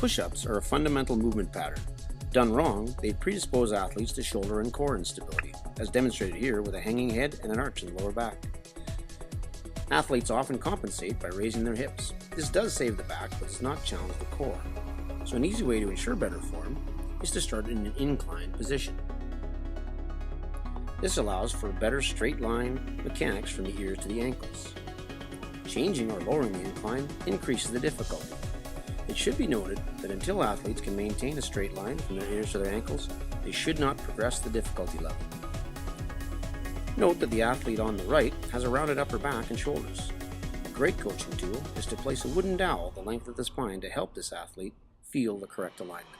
Push-ups are a fundamental movement pattern. Done wrong, they predispose athletes to shoulder and core instability, as demonstrated here with a hanging head and an arch in the lower back. Athletes often compensate by raising their hips. This does save the back, but does not challenge the core. So an easy way to ensure better form is to start in an inclined position. This allows for better straight line mechanics from the ears to the ankles. Changing or lowering the incline increases the difficulty. It should be noted that until athletes can maintain a straight line from their ears to their ankles, they should not progress the difficulty level. Note that the athlete on the right has a rounded upper back and shoulders. A great coaching tool is to place a wooden dowel the length of the spine to help this athlete feel the correct alignment.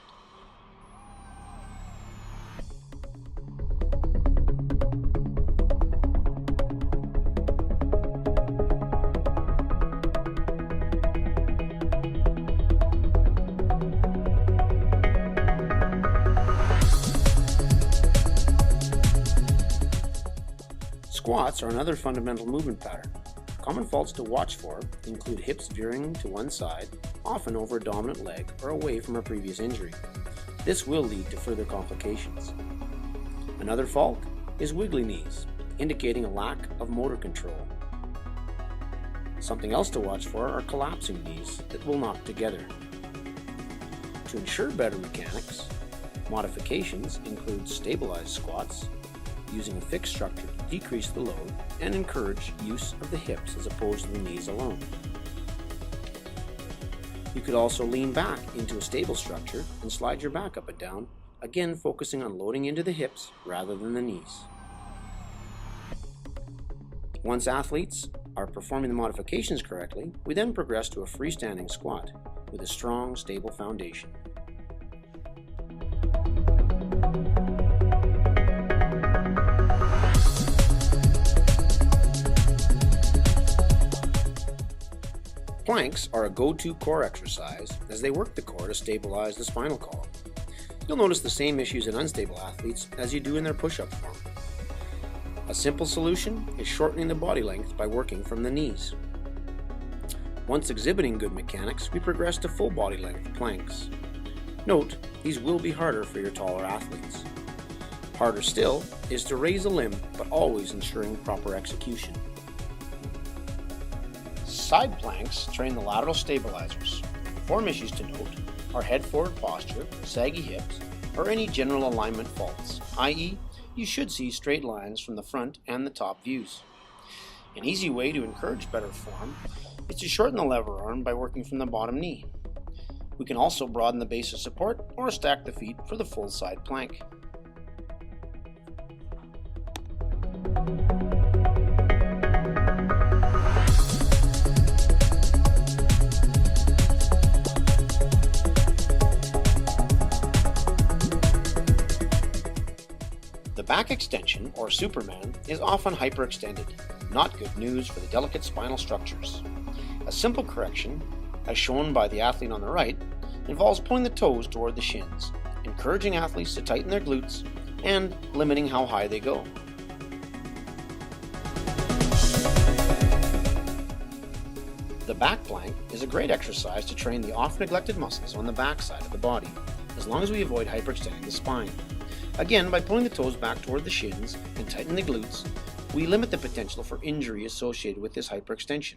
Squats are another fundamental movement pattern. Common faults to watch for include hips veering to one side, often over a dominant leg or away from a previous injury. This will lead to further complications. Another fault is wiggly knees, indicating a lack of motor control. Something else to watch for are collapsing knees that will knock together. To ensure better mechanics, modifications include stabilized squats, using a fixed structure to decrease the load and encourage use of the hips as opposed to the knees alone. You could also lean back into a stable structure and slide your back up and down, again focusing on loading into the hips rather than the knees. Once athletes are performing the modifications correctly, we then progress to a freestanding squat with a strong, stable foundation. Planks are a go-to core exercise as they work the core to stabilize the spinal column. You'll notice the same issues in unstable athletes as you do in their push-up form. A simple solution is shortening the body length by working from the knees. Once exhibiting good mechanics, we progress to full body length planks. Note, these will be harder for your taller athletes. Harder still is to raise a limb, but always ensuring proper execution. Side planks train the lateral stabilizers. Form issues to note are head forward posture, saggy hips, or any general alignment faults, i.e., you should see straight lines from the front and the top views. An easy way to encourage better form is to shorten the lever arm by working from the bottom knee. We can also broaden the base of support or stack the feet for the full side plank. The back extension, or Superman, is often hyperextended, not good news for the delicate spinal structures. A simple correction, as shown by the athlete on the right, involves pulling the toes toward the shins, encouraging athletes to tighten their glutes, and limiting how high they go. The back plank is a great exercise to train the oft-neglected muscles on the back side of the body, as long as we avoid hyperextending the spine. Again, by pulling the toes back toward the shins and tightening the glutes, we limit the potential for injury associated with this hyperextension.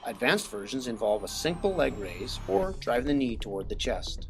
Advanced versions involve a simple leg raise or driving the knee toward the chest.